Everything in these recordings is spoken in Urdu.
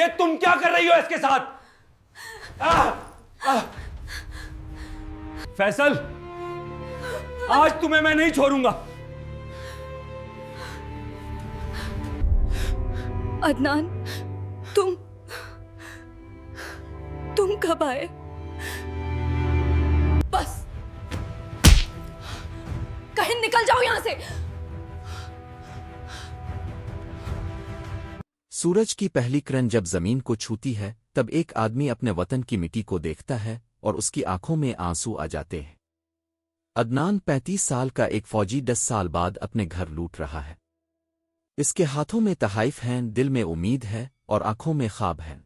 یہ تم کیا کر رہی ہو اس کے ساتھ؟ فیصل، آج تمہیں میں نہیں چھوڑوں گا. عدنان، تم کب آئے؟ بس کہیں نکل جاؤ یہاں سے. سورج کی پہلی کرن جب زمین کو چھوتی ہے تب ایک آدمی اپنے وطن کی مٹی کو دیکھتا ہے اور اس کی آنکھوں میں آنسو آ جاتے ہیں. عدنان 35 سال کا ایک فوجی 10 سال بعد اپنے گھر لوٹ رہا ہے. اس کے ہاتھوں میں تحائف ہیں، دل میں امید ہے اور آنکھوں میں خواب ہیں.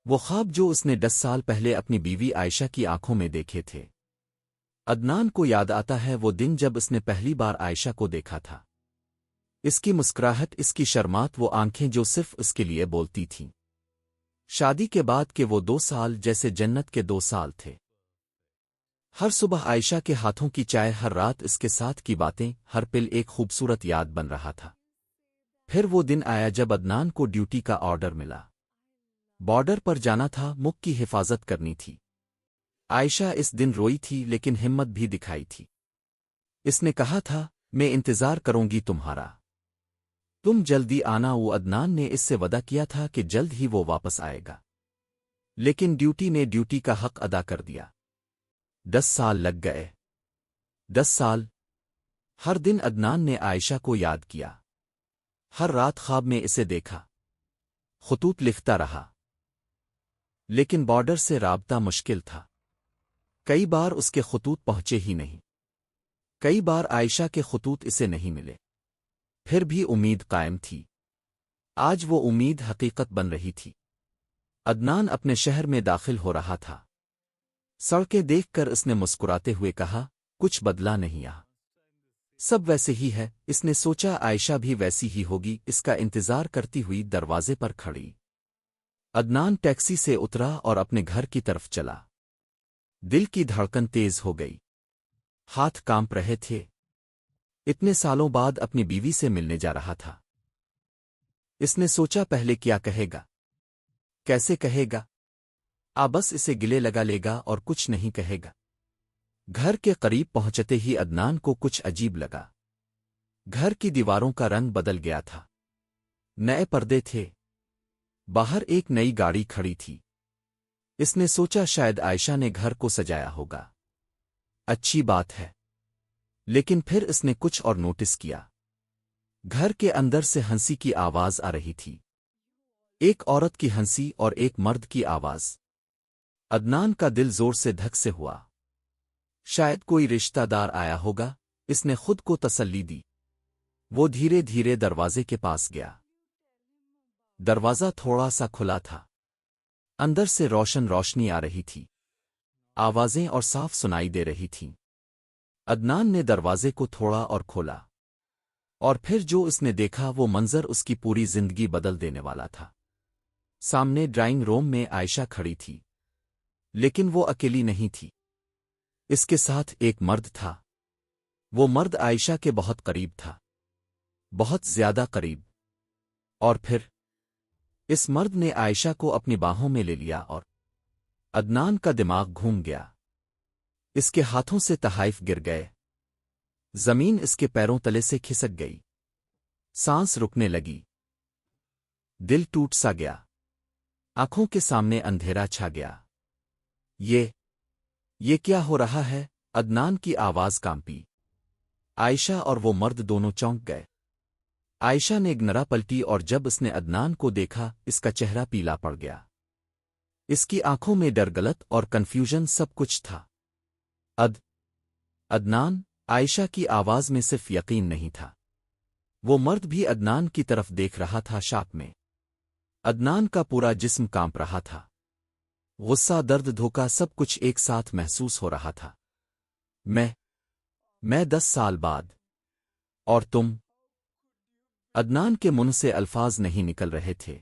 وہ خواب جو اس نے 10 سال پہلے اپنی بیوی عائشہ کی آنکھوں میں دیکھے تھے. عدنان کو یاد آتا ہے وہ دن جب اس نے پہلی بار عائشہ کو دیکھا تھا. اس کی مسکراہٹ، اس کی شرمات، وہ آنکھیں جو صرف اس کے لیے بولتی تھیں. شادی کے بعد کے وہ 2 سال جیسے جنت کے 2 سال تھے. ہر صبح عائشہ کے ہاتھوں کی چائے، ہر رات اس کے ساتھ کی باتیں، ہر پل ایک خوبصورت یاد بن رہا تھا. پھر وہ دن آیا جب عدنان کو ڈیوٹی کا آرڈر ملا. بارڈر پر جانا تھا، ملک کی حفاظت کرنی تھی. عائشہ اس دن روئی تھی لیکن ہمت بھی دکھائی تھی. اس نے کہا تھا، میں انتظار کروں گی تمہارا، تم جلدی آنا. وہ عدنان نے اس سے وعدہ کیا تھا کہ جلد ہی وہ واپس آئے گا، لیکن ڈیوٹی نے ڈیوٹی کا حق ادا کر دیا. 10 سال لگ گئے. 10 سال. ہر دن عدنان نے عائشہ کو یاد کیا. ہر رات خواب میں اسے دیکھا. خطوط لکھتا رہا، لیکن بارڈر سے رابطہ مشکل تھا. کئی بار اس کے خطوط پہنچے ہی نہیں. کئی بار عائشہ کے خطوط اسے نہیں ملے. پھر بھی امید قائم تھی. آج وہ امید حقیقت بن رہی تھی. عدنان اپنے شہر میں داخل ہو رہا تھا. سڑکیں دیکھ کر اس نے مسکراتے ہوئے کہا، کچھ بدلا نہیں آ، سب ویسے ہی ہے. اس نے سوچا عائشہ بھی ویسی ہی ہوگی، اس کا انتظار کرتی ہوئی دروازے پر کھڑی. عدنان ٹیکسی سے اترا اور اپنے گھر کی طرف چلا. دل کی دھڑکن تیز ہو گئی، ہاتھ کانپ رہے تھے. اتنے سالوں بعد اپنی بیوی سے ملنے جا رہا تھا. اس نے سوچا پہلے کیا کہے گا، کیسے کہے گا. بس اسے گلے لگا لے گا اور کچھ نہیں کہے گا. گھر کے قریب پہنچتے ہی عدنان کو کچھ عجیب لگا. گھر کی دیواروں کا رنگ بدل گیا تھا. نئے پردے تھے. باہر ایک نئی گاڑی کھڑی تھی. اس نے سوچا شاید عائشہ نے گھر کو سجایا ہوگا. اچھی بات ہے. لیکن پھر اس نے کچھ اور نوٹس کیا. گھر کے اندر سے ہنسی کی آواز آ رہی تھی. ایک عورت کی ہنسی اور ایک مرد کی آواز. عدنان کا دل زور سے دھک سے ہوا. شاید کوئی رشتہ دار آیا ہوگا، اس نے خود کو تسلی دی. وہ دھیرے دھیرے دروازے کے پاس گیا. دروازہ تھوڑا سا کھلا تھا. اندر سے روشنی آ رہی تھی. آوازیں اور صاف سنائی دے رہی تھیں. عدنان نے دروازے کو تھوڑا اور کھولا، اور پھر جو اس نے دیکھا وہ منظر اس کی پوری زندگی بدل دینے والا تھا. سامنے ڈرائنگ روم میں عائشہ کھڑی تھی، لیکن وہ اکیلی نہیں تھی. اس کے ساتھ ایک مرد تھا. وہ مرد عائشہ کے بہت قریب تھا، بہت زیادہ قریب. اور پھر اس مرد نے عائشہ کو اپنی باہوں میں لے لیا اور عدنان کا دماغ گھوم گیا. اس کے ہاتھوں سے تحائف گر گئے. زمین اس کے پیروں تلے سے کھسک گئی. سانس رکنے لگی. دل ٹوٹ سا گیا. آنکھوں کے سامنے اندھیرا چھا گیا. یہ کیا ہو رہا ہے؟ عدنان کی آواز کانپی. عائشہ اور وہ مرد دونوں چونک گئے. عائشہ نے گنرا پلٹی اور جب اس نے عدنان کو دیکھا اس کا چہرہ پیلا پڑ گیا. اس کی آنکھوں میں ڈر، غلط اور کنفیوژن سب کچھ تھا. عدنان. عائشہ کی آواز میں صرف یقین نہیں تھا. وہ مرد بھی عدنان کی طرف دیکھ رہا تھا. شاک میں عدنان کا پورا جسم کانپ رہا تھا. غصہ، درد، دھوکا، سب کچھ ایک ساتھ محسوس ہو رہا تھا. میں 10 سال بعد، اور تم. عدنان کے منہ سے الفاظ نہیں نکل رہے تھے.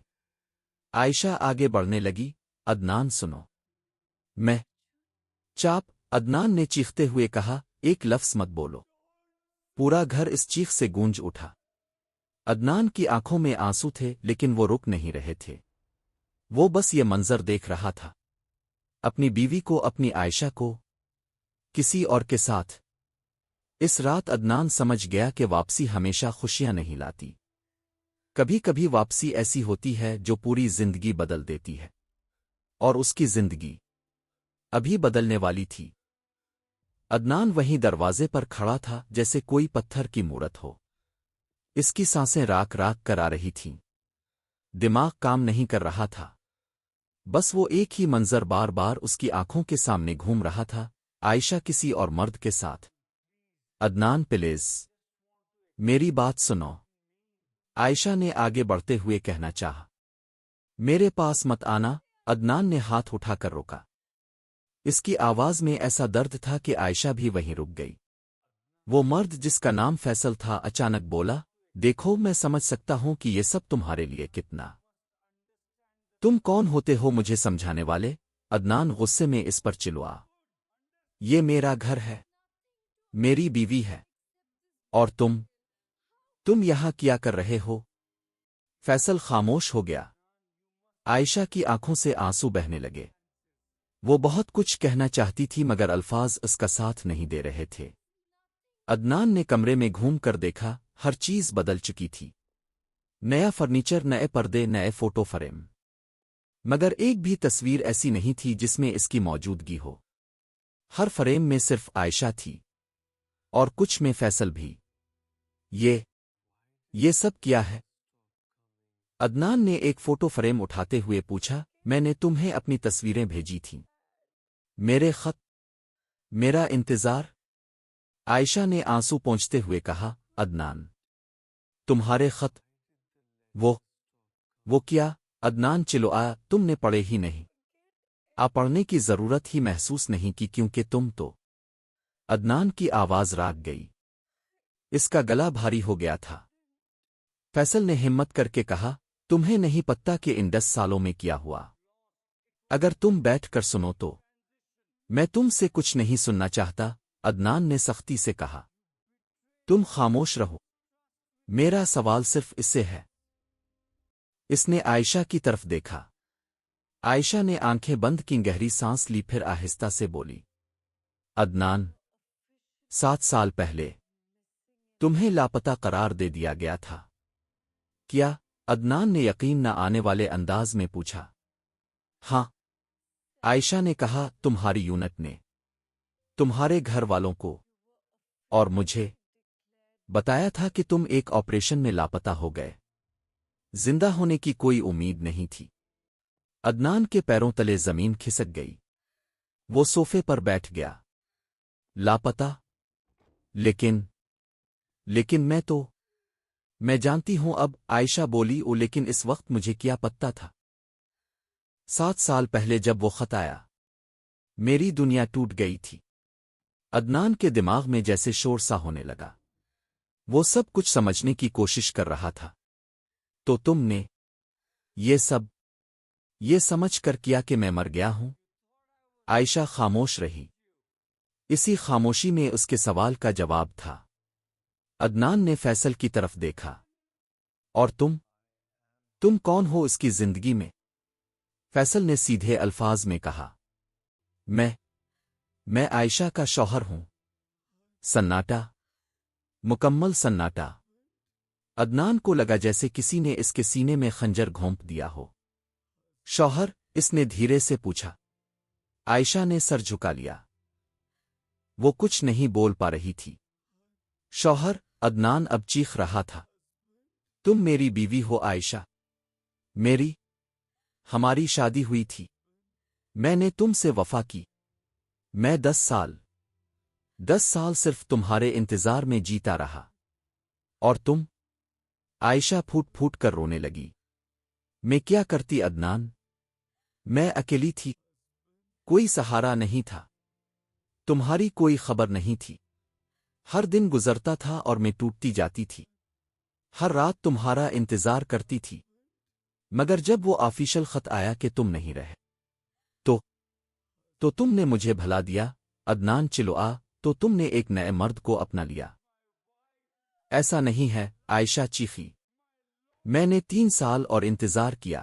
عائشہ آگے بڑھنے لگی. عدنان سنو. میں چاپ. عدنان نے چیختے ہوئے کہا، ایک لفظ مت بولو. پورا گھر اس چیخ سے گونج اٹھا. عدنان کی آنکھوں میں آنسو تھے لیکن وہ رک نہیں رہے تھے. وہ بس یہ منظر دیکھ رہا تھا، اپنی بیوی کو، اپنی عائشہ کو، کسی اور کے ساتھ۔ اس رات عدنان سمجھ گیا کہ واپسی ہمیشہ خوشیاں نہیں لاتی، کبھی کبھی واپسی ایسی ہوتی ہے جو پوری زندگی بدل دیتی ہے، اور اس کی زندگی ابھی بدلنے والی تھی۔ عدنان وہیں دروازے پر کھڑا تھا جیسے کوئی پتھر کی مورت ہو، اس کی سانسیں راک راک کر آ رہی تھیں، دماغ کام نہیں کر رہا تھا، بس وہ ایک ہی منظر بار بار اس کی آنکھوں کے سامنے گھوم رہا تھا، عائشہ کسی اور مرد کے ساتھ۔ عدنان پلیز میری بات سنو، عائشہ نے آگے بڑھتے ہوئے کہنا چاہا۔ میرے پاس مت آنا، عدنان نے ہاتھ اٹھا کر روکا۔ اس کی آواز میں ایسا درد تھا کہ عائشہ بھی وہیں رک گئی۔ وہ مرد جس کا نام فیصل تھا اچانک بولا، دیکھو میں سمجھ سکتا ہوں کہ یہ سب تمہارے لیے کتنا۔ تم کون ہوتے ہو مجھے سمجھانے والے؟ عدنان غصے میں اس پر چلوا۔ یہ میرا گھر ہے، میری بیوی ہے، اور تم یہاں کیا کر رہے ہو؟ فیصل خاموش ہو گیا۔ عائشہ کی آنکھوں سے آنسو بہنے لگے۔ وہ بہت کچھ کہنا چاہتی تھی مگر الفاظ اس کا ساتھ نہیں دے رہے تھے۔ عدنان نے کمرے میں گھوم کر دیکھا، ہر چیز بدل چکی تھی، نیا فرنیچر، نئے پردے، نئے فوٹو فریم، مگر ایک بھی تصویر ایسی نہیں تھی جس میں اس کی موجودگی ہو۔ ہر فریم میں صرف عائشہ تھی، اور کچھ میں فیصل بھی۔ یہ سب کیا ہے؟ عدنان نے ایک فوٹو فریم اٹھاتے ہوئے پوچھا۔ میں نے تمہیں اپنی تصویریں بھیجی تھیں، میرے خط، میرا انتظار۔ عائشہ نے آنسو پونچھتے ہوئے کہا، عدنان تمہارے خط؟ وہ کیا؟ عدنان چلوآیا، تم نے پڑھے ہی نہیں؟ پڑھنے کی ضرورت ہی محسوس نہیں کی کیونکہ تم تو۔ عدنان کی آواز راگ گئی، اس کا گلا بھاری ہو گیا تھا۔ فیصل نے ہمت کر کے کہا، تمہیں نہیں پتہ کہ ان 10 سالوں میں کیا ہوا؟ اگر تم بیٹھ کر سنو تو۔ میں تم سے کچھ نہیں سننا چاہتا، عدنان نے سختی سے کہا۔ تم خاموش رہو، میرا سوال صرف اس سے ہے۔ اس نے عائشہ کی طرف دیکھا۔ عائشہ نے آنکھیں بند کی، گہری سانس لی، پھر آہستہ سے بولی، عدنان 7 سال پہلے تمہیں لاپتہ قرار دے دیا گیا تھا کیا؟ عدنان نے یقین نہ آنے والے انداز میں پوچھا۔ ہاں، عائشہ نے کہا، تمہاری یونٹ نے تمہارے گھر والوں کو اور مجھے بتایا تھا کہ تم ایک آپریشن میں لاپتہ ہو گئے، زندہ ہونے کی کوئی امید نہیں تھی۔ عدنان کے پیروں تلے زمین کھسک گئی، وہ صوفے پر بیٹھ گیا۔ لاپتہ؟ لیکن میں جانتی ہوں اب، عائشہ بولی، لیکن اس وقت مجھے کیا پتہ تھا؟ 7 سال پہلے جب وہ خط آیا، میری دنیا ٹوٹ گئی تھی۔ عدنان کے دماغ میں جیسے شور سا ہونے لگا، وہ سب کچھ سمجھنے کی کوشش کر رہا تھا۔ تو تم نے یہ سمجھ کر کیا کہ میں مر گیا ہوں؟ عائشہ خاموش رہی، اسی خاموشی میں اس کے سوال کا جواب تھا۔ عدنان نے فیصل کی طرف دیکھا، اور تم کون ہو اس کی زندگی میں؟ فیصل نے سیدھے الفاظ میں کہا، میں عائشہ کا شوہر ہوں۔ سناٹا، مکمل سناٹا۔ عدنان کو لگا جیسے کسی نے اس کے سینے میں خنجر گھونپ دیا ہو۔ شوہر؟ اس نے دھیرے سے پوچھا۔ عائشہ نے سر جھکا لیا، وہ کچھ نہیں بول پا رہی تھی۔ شوہر؟ عدنان اب چیخ رہا تھا۔ تم میری بیوی ہو عائشہ، ہماری شادی ہوئی تھی، میں نے تم سے وفا کی، میں 10 سال صرف تمہارے انتظار میں جیتا رہا، اور تم؟ عائشہ پھوٹ پھوٹ کر رونے لگی۔ میں کیا کرتی عدنان؟ میں اکیلی تھی، کوئی سہارا نہیں تھا، تمہاری کوئی خبر نہیں تھی۔ ہر دن گزرتا تھا اور میں ٹوٹتی جاتی تھی، ہر رات تمہارا انتظار کرتی تھی، مگر جب وہ آفیشل خط آیا کہ تم نہیں رہے تو تم نے مجھے بھلا دیا۔ عدنان چلوآ، تو تم نے ایک نئے مرد کو اپنا لیا۔ ایسا نہیں ہے، عائشہ چیخی، میں نے 3 سال اور انتظار کیا،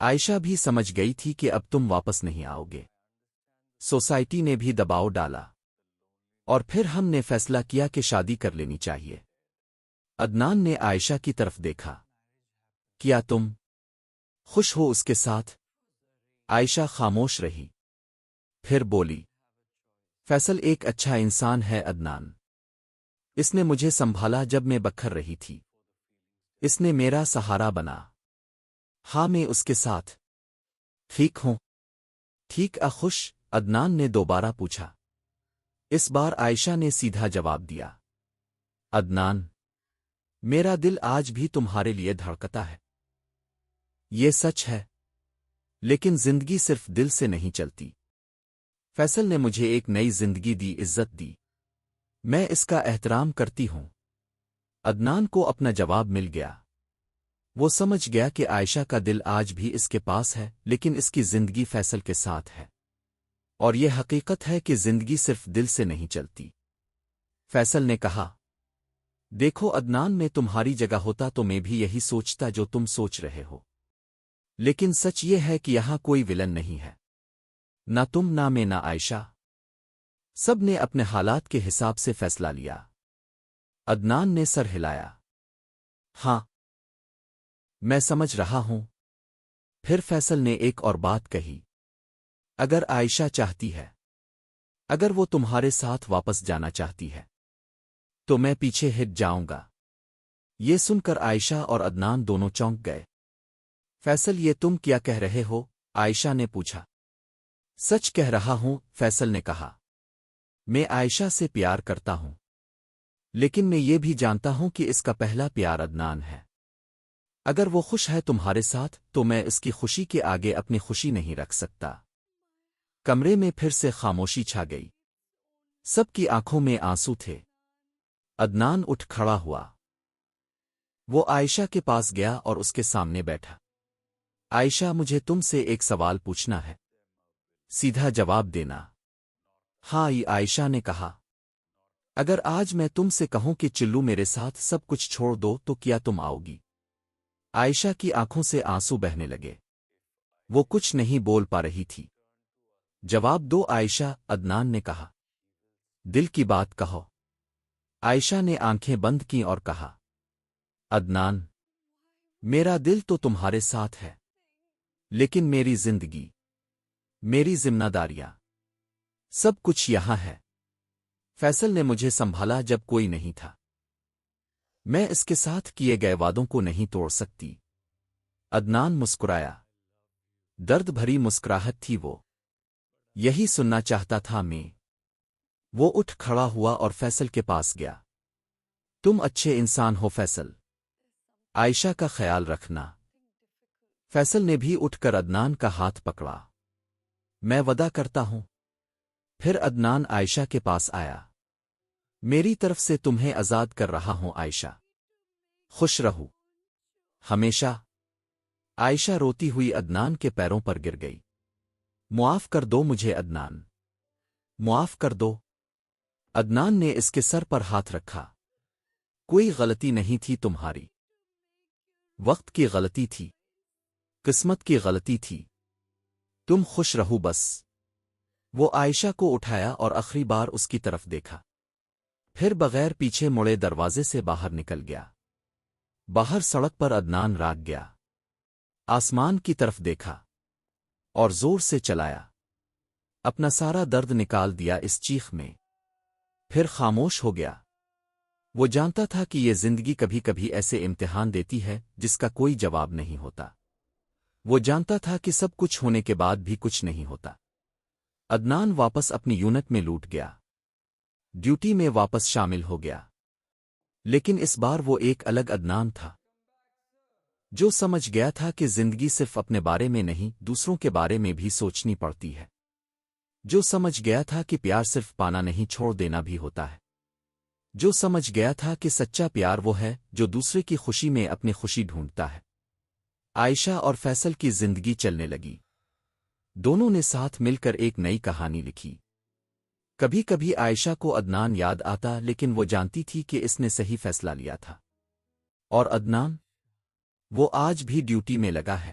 عائشہ بھی سمجھ گئی تھی کہ اب تم واپس نہیں آؤ گے۔ سوسائٹی نے بھی دباؤ ڈالا اور پھر ہم نے فیصلہ کیا کہ شادی کر لینی چاہیے۔ عدنان نے عائشہ کی طرف دیکھا۔ کیا تم خوش ہو اس کے ساتھ؟ عائشہ خاموش رہی، پھر بولی، فیصل ایک اچھا انسان ہے عدنان۔ اس نے مجھے سنبھالا جب میں بکھر رہی تھی، اس نے میرا سہارا بنا۔ ہاں میں اس کے ساتھ ٹھیک ہوں۔ ٹھیک خوش؟ عدنان نے دوبارہ پوچھا۔ اس بار عائشہ نے سیدھا جواب دیا۔ عدنان، میرا دل آج بھی تمہارے لیے دھڑکتا ہے۔ یہ سچ ہے، لیکن زندگی صرف دل سے نہیں چلتی۔ فیصل نے مجھے ایک نئی زندگی دی، عزت دی، میں اس کا احترام کرتی ہوں۔ عدنان کو اپنا جواب مل گیا۔ وہ سمجھ گیا کہ عائشہ کا دل آج بھی اس کے پاس ہے، لیکن اس کی زندگی فیصل کے ساتھ ہے، اور یہ حقیقت ہے کہ زندگی صرف دل سے نہیں چلتی۔ فیصل نے کہا، دیکھو عدنان، میں تمہاری جگہ ہوتا تو میں بھی یہی سوچتا جو تم سوچ رہے ہو، لیکن سچ یہ ہے کہ یہاں کوئی ولن نہیں ہے، نہ تم، نہ میں، نہ عائشہ۔ سب نے اپنے حالات کے حساب سے فیصلہ لیا۔ عدنان نے سر ہلایا۔ ہاں، میں سمجھ رہا ہوں۔ پھر فیصل نے ایک اور بات کہی، اگر عائشہ چاہتی ہے، اگر وہ تمہارے ساتھ واپس جانا چاہتی ہے، تو میں پیچھے ہٹ جاؤں گا۔ یہ سن کر عائشہ اور عدنان دونوں چونک گئے۔ فیصل، یہ تم کیا کہہ رہے ہو؟ عائشہ نے پوچھا۔ سچ کہہ رہا ہوں، فیصل نے کہا۔ میں عائشہ سے پیار کرتا ہوں، لیکن میں یہ بھی جانتا ہوں کہ اس کا پہلا پیار عدنان ہے۔ اگر وہ خوش ہے تمہارے ساتھ تو میں اس کی خوشی کے آگے اپنی خوشی نہیں رکھ سکتا۔ کمرے میں پھر سے خاموشی چھا گئی، سب کی آنکھوں میں آنسو تھے۔ عدنان اٹھ کھڑا ہوا، وہ عائشہ کے پاس گیا اور اس کے سامنے بیٹھا۔ عائشہ، مجھے تم سے ایک سوال پوچھنا ہے، سیدھا جواب دینا۔ ہاں، یہ عائشہ نے کہا۔ اگر آج میں تم سے کہوں کہ چلو میرے ساتھ سب کچھ چھوڑ دو تو کیا تم آؤ گی؟ عائشہ کی آنکھوں سے آنسو بہنے لگے، وہ کچھ نہیں بول پا رہی تھی۔ جواب دو عائشہ، عدنان نے کہا۔ دل کی بات کہو۔ عائشہ نے آنکھیں بند کیں اور کہا، عدنان، میرا دل تو تمہارے ساتھ ہے، لیکن میری زندگی، میری ذمہ داریاں، سب کچھ یہاں ہے۔ فیصل نے مجھے سنبھالا جب کوئی نہیں تھا، میں اس کے ساتھ کیے گئے وعدوں کو نہیں توڑ سکتی۔ عدنان مسکرایا، درد بھری مسکراہٹ تھی وہ، یہی سننا چاہتا تھا میں۔ وہ اٹھ کھڑا ہوا اور فیصل کے پاس گیا۔ تم اچھے انسان ہو فیصل، عائشہ کا خیال رکھنا۔ فیصل نے بھی اٹھ کر عدنان کا ہاتھ پکڑا۔ میں وعدہ کرتا ہوں۔ پھر عدنان عائشہ کے پاس آیا۔ میری طرف سے تمہیں آزاد کر رہا ہوں عائشہ، خوش رہو ہمیشہ۔ عائشہ روتی ہوئی عدنان کے پیروں پر گر گئی۔ معاف کر دو مجھے عدنان، معاف کر دو۔ عدنان نے اس کے سر پر ہاتھ رکھا۔ کوئی غلطی نہیں تھی تمہاری، وقت کی غلطی تھی، قسمت کی غلطی تھی، تم خوش رہو بس۔ وہ عائشہ کو اٹھایا اور آخری بار اس کی طرف دیکھا، پھر بغیر پیچھے مڑے دروازے سے باہر نکل گیا۔ باہر سڑک پر عدنان راگ گیا، آسمان کی طرف دیکھا اور زور سے چلایا، اپنا سارا درد نکال دیا اس چیخ میں، پھر خاموش ہو گیا۔ وہ جانتا تھا کہ یہ زندگی کبھی کبھی ایسے امتحان دیتی ہے جس کا کوئی جواب نہیں ہوتا۔ وہ جانتا تھا کہ سب کچھ ہونے کے بعد بھی کچھ نہیں ہوتا۔ عدنان واپس اپنی یونٹ میں لوٹ گیا، ڈیوٹی میں واپس شامل ہو گیا، لیکن اس بار وہ ایک الگ عدنان تھا، جو سمجھ گیا تھا کہ زندگی صرف اپنے بارے میں نہیں دوسروں کے بارے میں بھی سوچنی پڑتی ہے، جو سمجھ گیا تھا کہ پیار صرف پانا نہیں چھوڑ دینا بھی ہوتا ہے، جو سمجھ گیا تھا کہ سچا پیار وہ ہے جو دوسرے کی خوشی میں اپنی خوشی ڈھونڈتا ہے۔ عائشہ اور فیصل کی زندگی چلنے لگی، دونوں نے ساتھ مل کر ایک نئی کہانی لکھی۔ کبھی کبھی عائشہ کو عدنان یاد آتا، لیکن وہ جانتی تھی کہ اس نے صحیح فیصلہ لیا تھا۔ اور عدنان، وہ آج بھی ڈیوٹی میں لگا ہے،